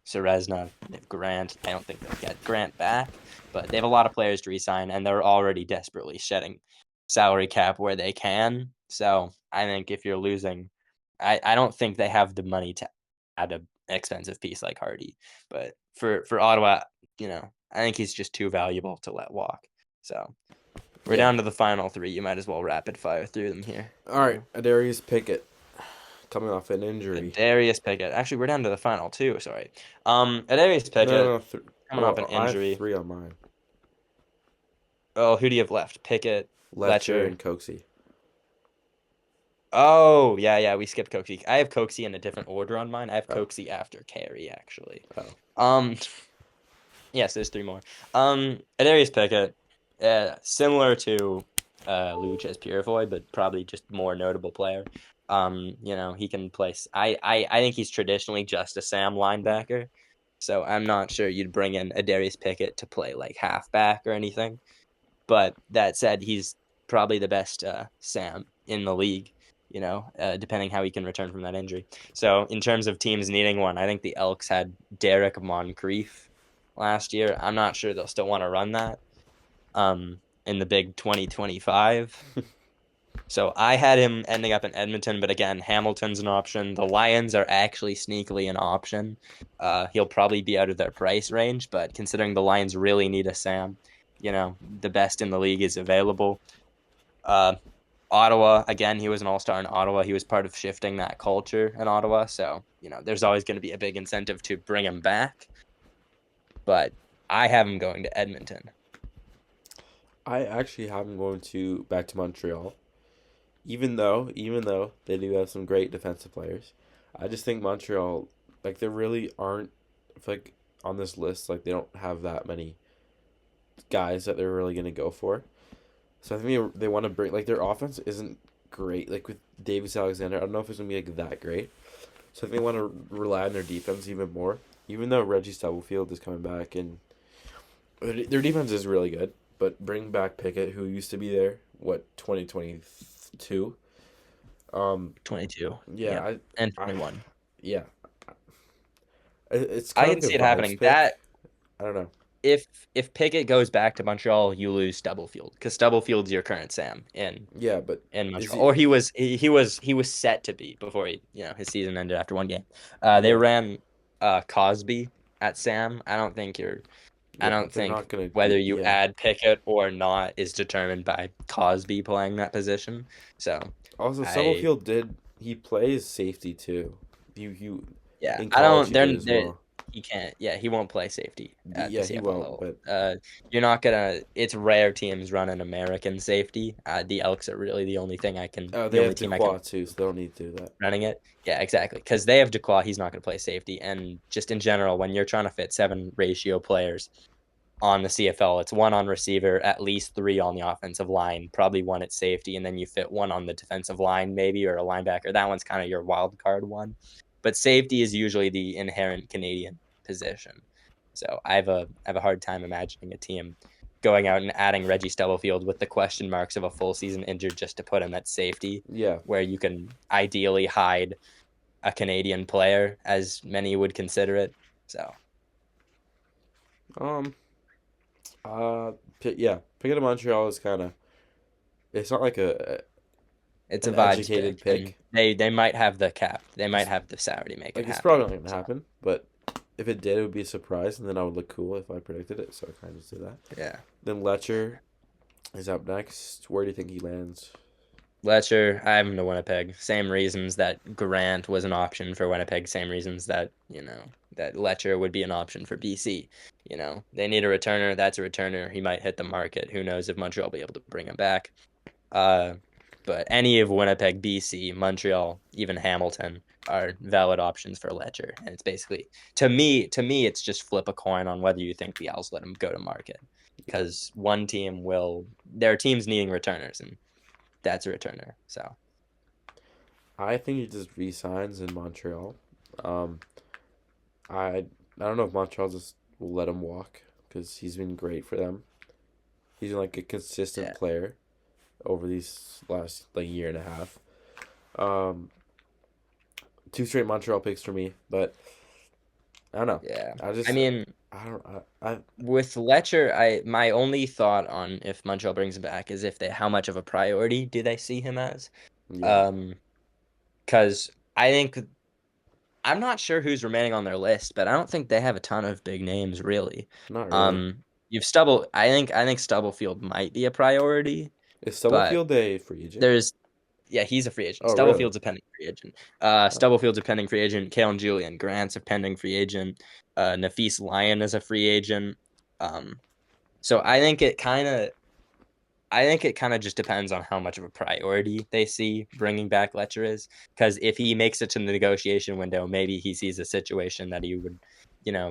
Serezna, they've Grant. I don't think they'll get Grant back, but they have a lot of players to re-sign, and they're already desperately shedding salary cap where they can. So I think if you're losing, I don't think they have the money to add an expensive piece like Hardy. But for Ottawa, I think he's just too valuable to let walk. So we're Yeah. down to the final three. You might as well rapid fire through them here. All right, Adarius Pickett coming off an injury. Darius Pickett. Actually, we're down to the final two. Sorry. Darius No, Pickett no, coming off an well, I have injury. three on mine. Oh, who do you have left? Pickett, Letcher Letcher. and Coxie. Oh, yeah, yeah. We skipped Coxie. I have Coxie in a different order on mine. I have Oh, Coxie after Carey, actually. oh, Um, yes, there's three more. Darius Pickett, similar to Lucas Purifoy, but probably just more notable player. He can play. I think he's traditionally just a Sam linebacker. So I'm not sure you'd bring in a Darius Pickett to play like halfback or anything. But that said, he's probably the best Sam in the league, depending how he can return from that injury. So in terms of teams needing one, I think the Elks had Derek Moncrief last year. I'm not sure they'll still want to run that in the big 2025. So I had him ending up in Edmonton, but again, Hamilton's an option. The Lions are actually sneakily an option. He'll probably be out of their price range, but considering the Lions really need a Sam, the best in the league is available. Uh, Ottawa, again, he was an all-star in Ottawa. He was part of shifting that culture in Ottawa. So, there's always going to be a big incentive to bring him back. But I have him going to Edmonton. I actually have him going to back to Montreal. Even though they do have some great defensive players, I just think Montreal, like they really aren't, like on this list, like they don't have that many guys that they're really gonna go for. So I think they want to bring like their offense isn't great. Like with Davis Alexander, I don't know if it's gonna be like that great. So I think they want to rely on their defense even more. Even though Reggie Stubblefield is coming back and their defense is really good, but bring back Pickett, who used to be there, 2022. 22. Yeah, Yep. And I 21. yeah, it's I kind of can like see a it vibes happening. pick. I don't know. If Pickett goes back to Montreal, you lose Stubblefield because Stubblefield's your current Sam Yeah, but in is Montreal, he? or he was set to be before his season ended after one game. They Yeah, ran Cosby at Sam. I yeah, don't but they're think not gonna whether do. you Yeah. add Pickett or not is determined by Cosby playing that position. So Also, I Stubblefield did. He plays safety too. You Yeah, in I college don't. he did as They're well. he can't. Yeah, he won't play safety at the Yeah, he CFL won't. level. But You're not gonna. It's rare teams run an American safety. The Elks are really the they only have team I can Dequoy too, so they don't need to do that. running it. Yeah, exactly. Because they have Dequoy. He's not gonna play safety. And just in general, when you're trying to fit 7 ratio players on the CFL, it's one on receiver, at least 3 on the offensive line, probably one at safety, and then you fit one on the defensive line, maybe, or a linebacker. That one's kind of your wild card one. But safety is usually the inherent Canadian position. So I have a hard time imagining a team going out and adding Reggie Stubblefield with the question marks of a full season injured just to put him at safety, Yeah. where you can ideally hide a Canadian player, as many would consider it. So Um. Yeah. Pickett of Montreal is kind of. It's not like it's a an vibes educated pick, and pick. they might have the cap. They might It's have the salary to make it like it's probably happen. not gonna So happen, but if it did, it would be a surprise, and then I would look cool if I predicted it. So I kind of just do that. Yeah. Then Letcher is up next. Where do you think he lands? Letcher, I have him to Winnipeg. Same reasons that Grant was an option for Winnipeg. Same reasons that, that Letcher would be an option for BC. They need a returner. That's a returner. He might hit the market. Who knows if Montreal will be able to bring him back. Uh, but any of Winnipeg, BC, Montreal, even Hamilton are valid options for Letcher. And it's basically, it's just flip a coin on whether you think the Owls let him go to market. Yeah, Because there are teams needing returners, and that's a returner. So I think he just resigns in Montreal. Um, I don't know if Montreal just will let him walk because he's been great for them. He's been like a consistent yeah, player over these last like year and a half. Um, two straight Montreal picks for me, but I don't know. yeah. I I just mean, I don't I with Letcher, I my only thought on if Montreal brings him back is if they how much of a priority do they see him as? yeah, Um, because I think I'm not sure who's remaining on their list, but I don't think they have a ton of big names really. not really. You've Stubble. I think Stubblefield might be a priority, Is but Stubblefield a free agent? there's yeah, he's a free agent. Oh, really? Stubblefield's a pending free agent. Oh. Stubblefields a pending free agent. Kalen Julian Grant's a pending free agent. Nafis Lyon is a free agent. Um, so I think it kind of just depends on how much of a priority they see bringing back Letcher is. Because if he makes it to the negotiation window, maybe he sees a situation that he would,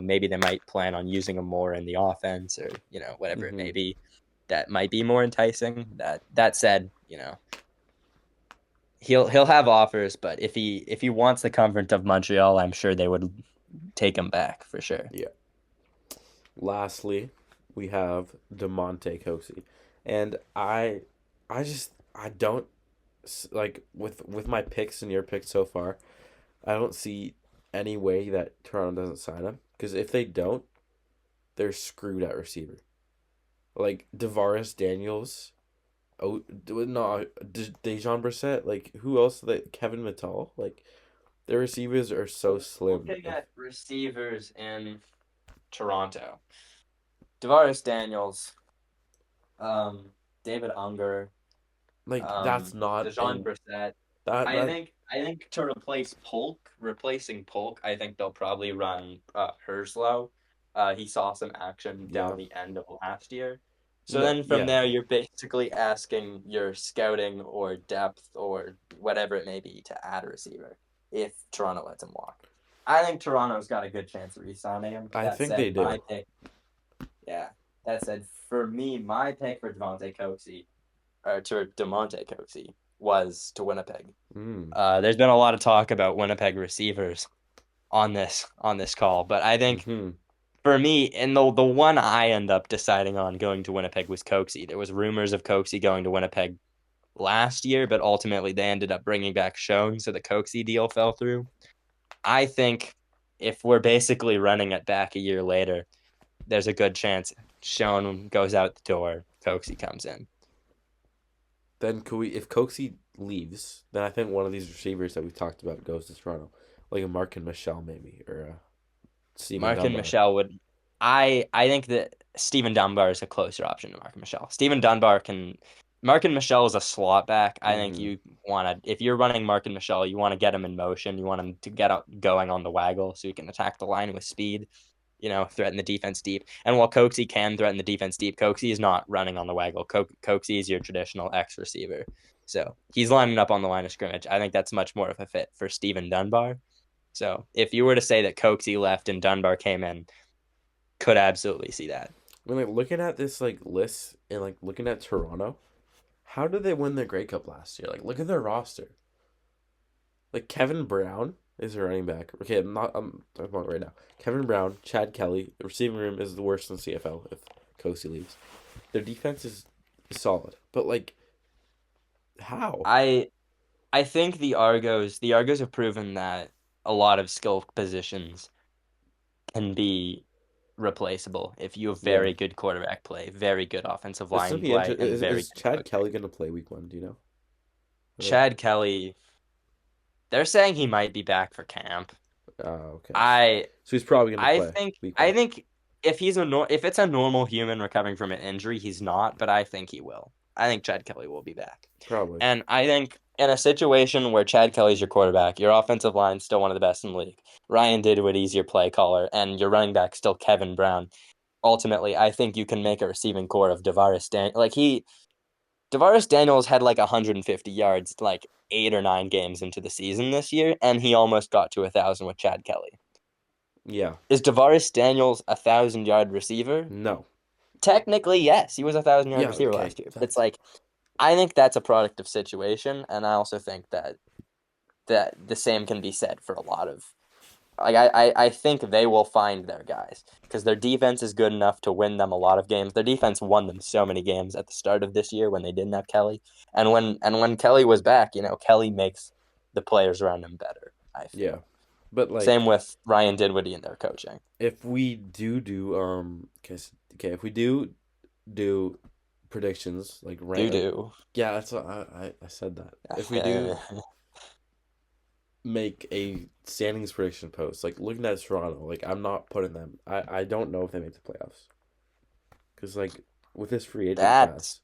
maybe they might plan on using him more in the offense or whatever it Mm-hmm. may be. That might be more enticing. That said, he'll have offers, but if he wants the comfort of Montreal, I'm sure they would take him back for sure. Yeah. Lastly, we have Demonte Coxey, and I don't like with my picks and your picks so far. I don't see any way that Toronto doesn't sign him because if they don't, they're screwed at receiver. Like Devaris Daniels, oh no, Dejon Brissett. Like who else? Like Kevin Mittal. Like their receivers are so slim. Looking If at receivers in Toronto, Devaris Daniels, um, David Unger, like that's not Dejon and Brissett. that I that think I think to replacing Polk, I think they'll probably run Herslow. He saw some action yeah down the end of last year. So no then from yeah there, you're basically asking your scouting or depth or whatever it may be to add a receiver if Toronto lets him walk. I think Toronto's got a good chance of re-signing him. I That think they said, do. yeah. That said, for me, my pick for Devontae Coxey or to DeMonte Coxey was to Winnipeg. Mm. There's been a lot of talk about Winnipeg receivers on this call, but I think Mm-hmm. for me, and the one I end up deciding on going to Winnipeg was Coxey. There was rumors of Coxey going to Winnipeg last year, but ultimately they ended up bringing back Schoen, so the Coxey deal fell through. I think if we're basically running it back a year later, there's a good chance Schoen goes out the door, Coxey comes in. Then could we if Coxey leaves, then I think one of these receivers that we talked about goes to Toronto, like a Mark and Michelle maybe or a Stephen Mark and Dunbar. Michelle would. I think that Steven Dunbar is a closer option to Mark and Michelle. Steven Dunbar can. Mark and Michelle is a slot back. I think Mm-hmm. you want to, if you're running Mark and Michelle, you want to get him in motion. You want him to get out going on the waggle so he can attack the line with speed. Threaten the defense deep. And while Coxey can threaten the defense deep, Coxey is not running on the waggle. Coxey is your traditional X receiver. So he's lining up on the line of scrimmage. I think that's much more of a fit for Steven Dunbar. So if you were to say that Coxey left and Dunbar came in, could absolutely see that. When like looking at this like list and like looking at Toronto, how did they win the Grey Cup last year? Like look at their roster. Like Kevin Brown is a running back. Okay, I'm talking about right now. Kevin Brown, Chad Kelly. The receiving room is the worst in CFL if Coxey leaves. Their defense is solid, but like how? I I think the Argos have proven that a lot of skill positions can be replaceable if you have Yeah. very good quarterback play, very good offensive This would line be play, interesting. and very Is good Chad coaching. Kelly gonna play week 1? Do you know? Or- Chad Kelly, they're saying he might be back for camp. Okay. I So he's probably going to I play think week I one. think if it's a normal human recovering from an injury, he's not, but I think he will. I think Chad Kelly will be back. Probably. And I think in a situation where Chad Kelly's your quarterback, your offensive line's still one of the best in the league. Ryan Dinwiddie's your play caller, and your running back still Kevin Brown. Ultimately, I think you can make a receiving core of Devaris Daniels had like 150 yards like 8 or 9 games into the season this year, and he almost got to 1,000 with Chad Kelly. Yeah. Is Devaris Daniels 1,000-yard receiver? No. Technically, yes, he was 1,000-yard Yeah. receiver Okay. last year. But it's That's like I think that's a product of situation, and I also think that the same can be said for a lot of I think they will find their guys because their defense is good enough to win them a lot of games. Their defense won them so many games at the start of this year when they didn't have Kelly, and when Kelly was back, Kelly makes the players around him better. I yeah. feel But same like, with Ryan Dinwiddie and their coaching. if we do okay, if we do predictions Do like do. yeah, that's what I said that. If we do make a standings prediction post, like looking at Toronto, like I'm not putting them. I don't know if they make the playoffs because like with this free agent That's class,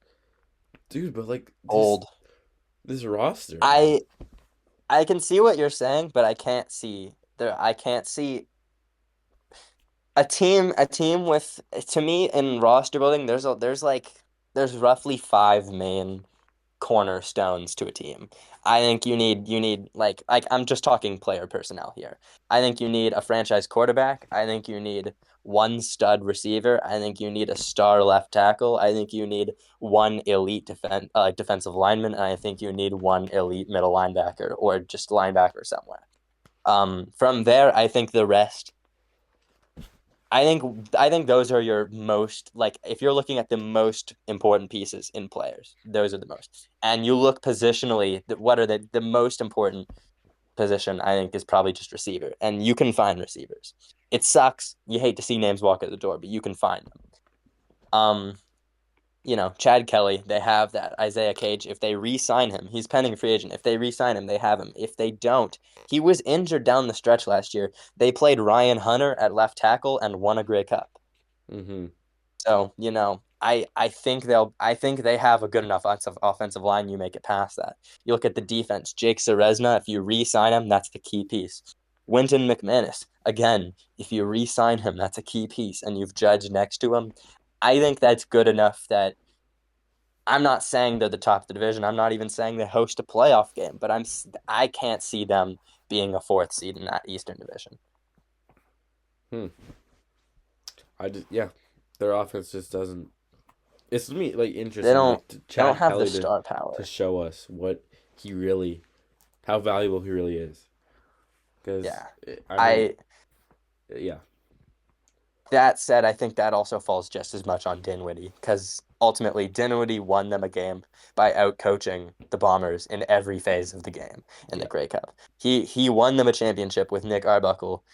dude. But like this old. this roster, man. I I can see what you're saying, but I can't see a team with to me in roster building there's roughly five main cornerstones to a team. I think you need like I'm just talking player personnel here. I think you need a franchise quarterback. I think you need one stud receiver. I think you need a star left tackle. I think you need one elite defensive lineman, and I think you need one elite middle linebacker or just linebacker somewhere. From there, I think the rest I think those are your most like if you're looking at the most important pieces in players, those are the most. And you look positionally, what are the most important position I think is probably just receiver. And you can find receivers. It sucks. You hate to see names walk out the door, but you can find them. Um, Chad Kelly, they have that. Isaiah Cage, if they re-sign him, he's pending a free agent. If they re-sign him, they have him. If they don't, he was injured down the stretch last year. They played Ryan Hunter at left tackle and won a Grey Cup. Mm-hmm. So, I think they have a good enough offensive line. You make it past that. You look at the defense. Jake Ceresna, if you re-sign him, that's the key piece. Winton McManus, again, if you re-sign him, that's a key piece, and you've judged next to him. I think that's good enough that I'm not saying they're the top of the division. I'm not even saying they host a playoff game, but I can't see them being a fourth seed in that Eastern Division. Hmm. I just yeah, their offense just doesn't. It's to me like They interesting, don't like to they don't Chad have the Kelly star to power. show us what he really, how valuable he really is. Because Yeah. I mean, I yeah, That said, I think that also falls just as much on Dinwiddie because ultimately Dinwiddie won them a game by outcoaching the Bombers in every phase of the game in the yeah. Grey Cup. He won them a championship with Nick Arbuckle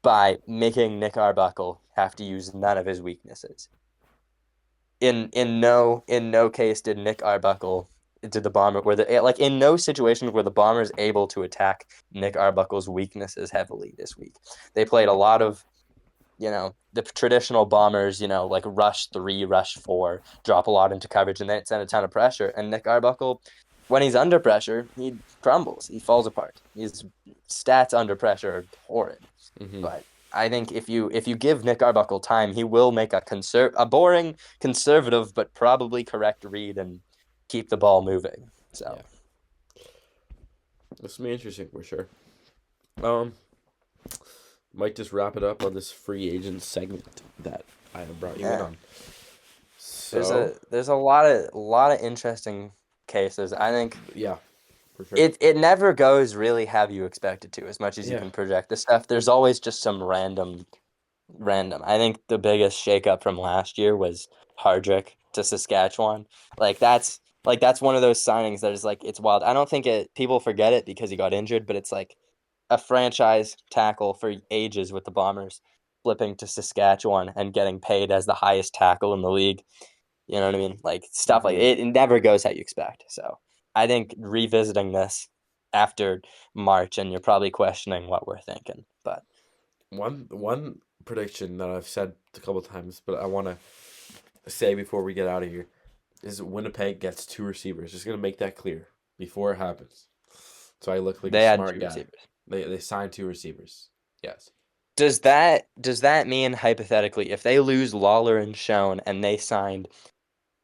by making Nick Arbuckle have to use none of his weaknesses. In no case did Nick Arbuckle did the Bomber where the like in no situation were the Bombers able to attack Nick Arbuckle's weaknesses heavily this week. They played a lot of the traditional bombers, like rush three, rush four, drop a lot into coverage, and then send a ton of pressure. And Nick Arbuckle, when he's under pressure, he crumbles. He falls apart. His stats under pressure are horrid. Mm-hmm. But I think if you give Nick Arbuckle time, he will make a boring, conservative, but probably correct read and keep the ball moving. Yeah, So this will be interesting for sure. Um, might just wrap it up on this free agent segment that I have brought you in yeah, on. there's So a there's a lot of interesting cases. I think yeah, for sure. it never goes really how you expect it to, as much as you Yeah. can project the stuff. There's always just some random. I think the biggest shakeup from last year was Hardrick to Saskatchewan. That's one of those signings that is like it's wild. I don't think people forget it because he got injured, but it's like a franchise tackle for ages with the Bombers flipping to Saskatchewan and getting paid as the highest tackle in the league. You know what I mean? Like stuff like Mm-hmm. it never goes how you expect. So I think revisiting this after March, and you're probably questioning what we're thinking. But One prediction that I've said a couple times, but I want to say before we get out of here is Winnipeg gets two receivers. Just gonna make that clear before it happens, so I look like a they had smart two guy. receivers. They signed two receivers. Yes. Does that mean hypothetically, if they lose Lawler and Schoen and they signed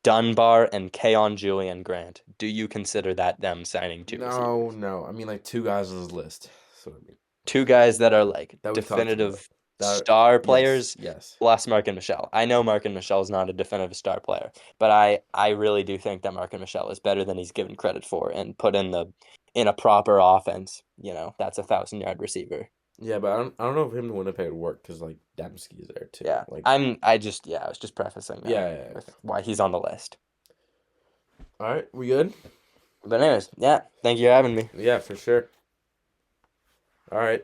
Dunbar and Keon Julian Grant, do you consider that them signing two No, receivers? no. I mean like two guys on his list. That's what I mean. Two guys that are like That we talked about. definitive That star yes, players, yes. plus Mark and Michelle. I know Mark and Michelle is not a definitive star player, but I really do think that Mark and Michelle is better than he's given credit for, and put in a proper offense. That's 1,000-yard receiver. Yeah, but I don't know if him to Winnipeg would work because like Dembski is there too. Yeah, Like I was just prefacing that yeah. with why he's on the list. All right, we good? But anyways, yeah, thank you for having me. Yeah, for sure. All right.